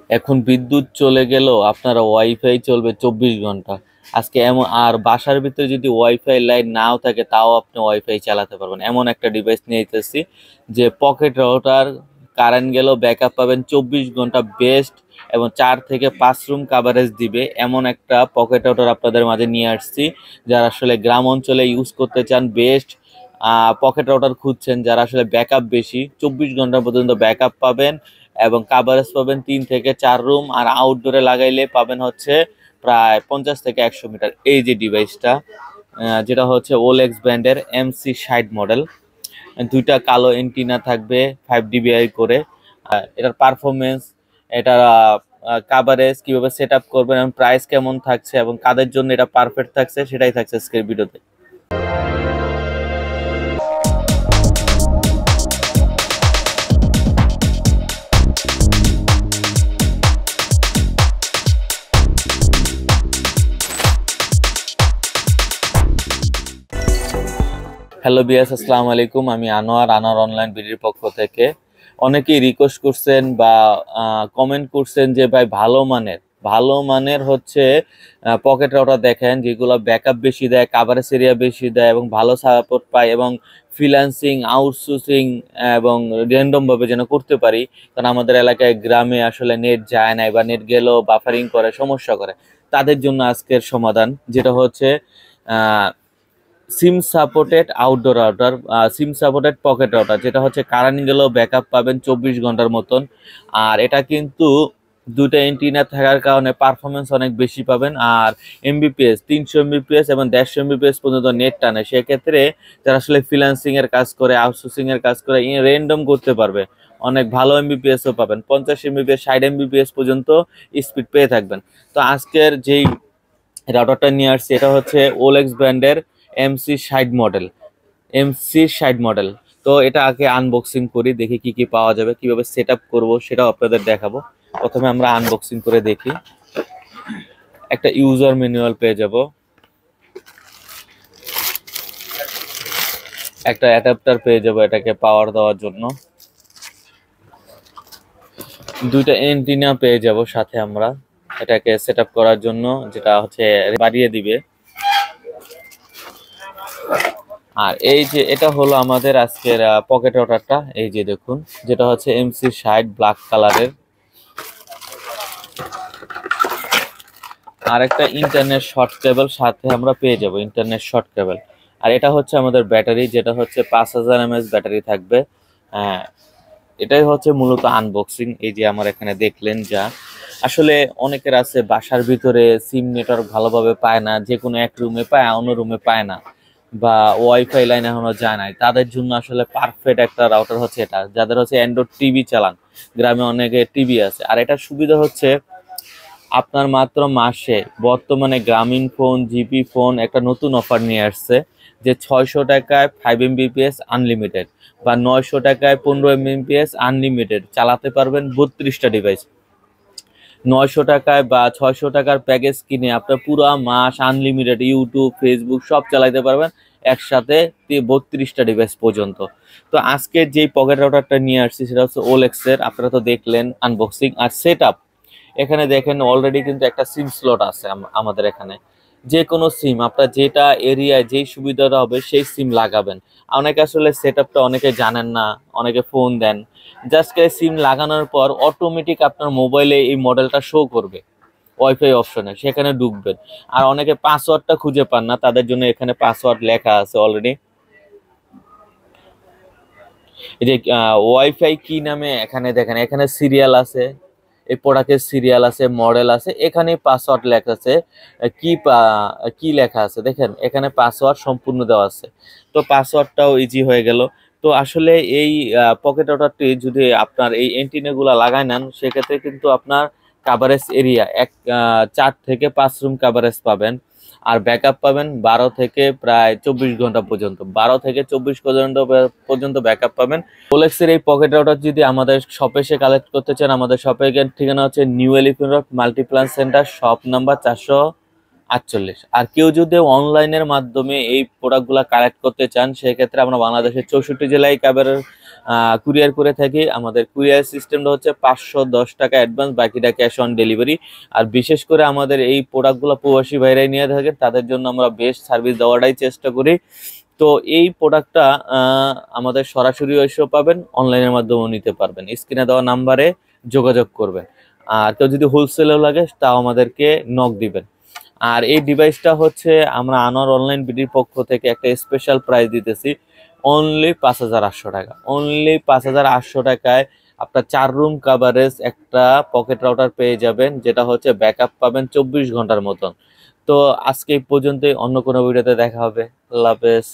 এখন বিদ্যুৎ চলে গেলেও আপনারা ওয়াইফাই চলবে 24 ঘন্টা। আজকে এমন, আর বাসার ভিতরে যদি ওয়াইফাই লাইন নাও থাকে তাও আপনি ওয়াইফাই চালাতে পারবেন, এমন একটা ডিভাইস নিয়ে যেতেছি যে পকেট রাউটার, কারেন্ট গেলেও ব্যাকআপ পাবেন 24 ঘন্টা, বেস্ট এবং 4 থেকে 5 রুম কাভারেজ দিবে এমন একটা পকেট রাউটার আপনাদের মাঝে নিয়ে আসছি। যারা আসলে গ্রাম অঞ্চলে ইউজ করতে চান, বেস্ট পকেট রাউটার খুঁজছেন, যারা আসলে ব্যাকআপ বেশি, 24 ঘন্টা পর্যন্ত ব্যাকআপ পাবেন এবং কাভারেজ পাবেন 3 থেকে 4 রুম, আর আউটডোরে লাগাইলে পাবেন হচ্ছে প্রায় 50 থেকে 100 মিটার। এই যে ডিভাইসটা, যেটা হচ্ছে ওলেক্স ব্র্যান্ডের MC60 মডেল, দুইটা কালো এন্টিনা থাকবে 5 dBi করে। এটার পারফরমেন্স, এটার কাভারেজ, কিভাবে সেট আপ করবেন এবং প্রাইস কেমন থাকছে এবং কাদের জন্য এটা পারফেক্ট থাকছে সেটাই থাকছে আজকের ভিডিওতে। হ্যালো বিয়াস, আসসালামু আলাইকুম। আমি আনোয়ার অনলাইন বিডির পক্ষ থেকে। অনেকেই রিকোয়েস্ট করছেন বা কমেন্ট করছেন যে ভাই ভালো মানের হচ্ছে পকেট রাউটার দেখেন, যেগুলো ব্যাকআপ বেশি দেয়, কাভারেজ এরিয়া বেশি দেয় এবং ভালো সাপোর্ট পায় এবং ফ্রিল্যান্সিং, আউটসোর্সিং এবং র্যান্ডম ভাবে যেন করতে পারি। কারণ আমাদের এলাকায় গ্রামে আসলে নেট যায় না, বা নেট গেলেও বাফারিং করে, সমস্যা করে। তাদের জন্য আজকের সমাধান, যেটা হচ্ছে SIM supported outdoor router, SIM supported pocket router, যেটা হচ্ছে কারেন্ট গেলেও ব্যাকআপ পাবেন 24 ঘন্টার মতন। আর এটা কিন্তু দুটো এন্টিনা থাকার কারণে পারফরমেন্স অনেক বেশি পাবেন। আর এমবিপিএস 300 এমবিপিএস এবং 150 এমবিপিএস পর্যন্ত নেট টানে। সেক্ষেত্রে যারা আসলে ফ্রিল্যান্সিং এর কাজ করে, আউটসোর্সিং এর কাজ করে, র্যান্ডম করতে পারবে, অনেক ভালো এমবিপিএসও পাবেন, 50 এমবিপিএস 60 এমবিপিএস পর্যন্ত স্পিড পেয়ে থাকবেন। তো আজকের যেই রাউটারটা নিয়ে আসছি এটা হচ্ছে ওলেক্স ব্র্যান্ডের MC60 মডেল। তো এটা আগে আনবক্সিং করি, দেখি কি কি পাওয়া যাবে, কিভাবে সেট আপ করবো সেটাও আপনাদের দেখাবো। প্রথমে আমরা আনবক্সিং করে দেখি। একটা ইউজার ম্যানুয়াল পেয়ে যাব, একটা অ্যাডাপ্টার পেয়ে যাব এটাকে পাওয়ার দেওয়ার জন্য, দুইটা এন্টিনা পেয়ে যাব সাথে আমরা এটাকে সেট আপ করার জন্য, যেটা হচ্ছে বাড়িয়ে দিবে। আর এই যে এটা হলো আমাদের আজকের পকেট রাউটারটা, এই যে দেখুন, যেটা হচ্ছে MC60 ব্ল্যাক কালারের। আর একটা ইন্টারনেট শর্ট কেবল সাথে আমরা পেয়ে যাব, ইন্টারনেট শর্ট কেবল। আর এটা হচ্ছে আমাদের ব্যাটারি, যেটা হচ্ছে 5000 mAh ব্যাটারি থাকবে। আহ, এটাই হচ্ছে মূলত আনবক্সিং। এই যে আমার এখানে দেখলেন যা, আসলে অনেকের আছে বাসার ভিতরে সিম নেটওয়ার্ক ভালোভাবে পায় না, যে কোনো এক রুমে পায়, অন্য রুমে পায় না, বা ওয়াইফাই লাইন এখনো যায় নাই, তাদের জন্য আসলে পারফেক্ট একটা রাউটার হচ্ছে এটা। যাদের হচ্ছে অ্যান্ড্রয়েড টিভি চালান, গ্রামে অনেকে টিভি আছে, আর এটার সুবিধা হচ্ছে আপনার মাত্র মাসে, বর্তমানে গ্রামীণ ফোন, জিপি ফোন একটা নতুন অফার নিয়ে আসছে, যে 600 টাকায় 5 Mbps আনলিমিটেড বা 900 টাকায় 15 Mbps আনলিমিটেড চালাতে পারবেন 32টা ডিভাইস। 900 টাকায় বা 600 টাকার প্যাকেজ কিনে আপনার পুরো মাস আনলিমিটেড ইউটিউব, ফেসবুক সব চালাতে পারবেন একসাথে 32টা ডিভাইস পর্যন্ত। তো আজকে যেই পকেট রাউটারটা নিয়ে আসছি সেটা হচ্ছে ওলেক্সের। আপনারা তো দেখলেন আনবক্সিং আর সেট আপ। এখানে দেখেন অলরেডি কিন্তু একটা সিম স্লট আছে আমাদের এখানে। যে কোনো সিম আপনার যেটা এরিয়ায় যেই সুবিধাটা হবে সেই সিম লাগাবেন। অনেকে আসলে সেট আপটা অনেকে জানেন না, অনেকে ফোন দেন, জাস্ট সিম লাগানোর পর অটোমেটিক আপনার মোবাইলে এই মডেলটা শো করবে ওয়াইফাই অপশনে, সেখানে ঢুকবেন। আর অনেকে পাসওয়ার্ডটা খুঁজে পান না, তাদের জন্য এখানে পাসওয়ার্ড লেখা আছে অলরেডি। এই যে ওয়াইফাই কি নামে এখানে দেখেন, এখানে সিরিয়াল আছে, এই প্রোডাক্টের সিরিয়াল আছে, মডেল আছে, এখানে পাসওয়ার্ড লেখা আছে। কি লেখা আছে দেখেন, এখানে পাসওয়ার্ড সম্পূর্ণ দেওয়া আছে। তো পাসওয়ার্ডটাও ইজি হয়ে গেল। তো আসলে এই পকেট রাউটারটি যদি আপনার এই এন্টিনা গুলা লাগাই নেন, সেক্ষেত্রে কিন্তু আপনার কাভারেজ এরিয়া 4 থেকে 5 রুম কাভারেজ পাবেন। আর ব্যাকআপ পাবেন 12 থেকে প্রায় 24 ঘন্টা পর্যন্ত, 12 থেকে 24 পর্যন্ত ব্যাকআপ পাবেন। ওলেক্সের এই পকেট রাউটার যদি আমাদের শপে এসে কালেক্ট করতে চান, আমাদের শপের ঠিকানা হচ্ছে new elephant road, Multiplan centre, shop number 448। আর কেউ যদি অনলাইনের মাধ্যমে এই প্রোডাক্টগুলো কালেক্ট করতে চান, সেক্ষেত্রে আমরা বাংলাদেশের 64 জেলায় কুরিয়ার করে থাকি। আমাদের কুরিয়ার সিস্টেমটা হচ্ছে 510 টাকা অ্যাডভান্স, বাকিটা ক্যাশ অন ডেলিভারি। আর বিশেষ করে আমাদের এই প্রোডাক্টগুলো প্রবাসী ভাইরাই নিয়ে থাকে, তাদের জন্য আমরা বেস্ট সার্ভিস দেওয়াটাই চেষ্টা করি। তো এই প্রোডাক্টটা আমাদের সরাসরি এসেও পাবেন, অনলাইনের মাধ্যমেও নিতে পারবেন। স্ক্রিনে দেওয়া নাম্বারে যোগাযোগ করবেন। আর কেউ যদি হোলসেলেও লাগে তাও আমাদেরকে নক দিবেন। আর এই ডিভাইসটা হচ্ছে আমরা আনোয়ার অনলাইন বিডির পক্ষ থেকে একটা স্পেশাল প্রাইস দিতেছি, অনলি 5,800 টাকা। অনলি 5,800 টাকায় আপনার 4 রুম কাভারেজ একটা পকেট রাউটার পেয়ে যাবেন, যেটা হচ্ছে ব্যাকআপ পাবেন 24 ঘন্টার মতন। তো আজকে এই পর্যন্তই, অন্য কোনো ভিডিওতে দেখা হবে। আল্লাহ হাফেজ।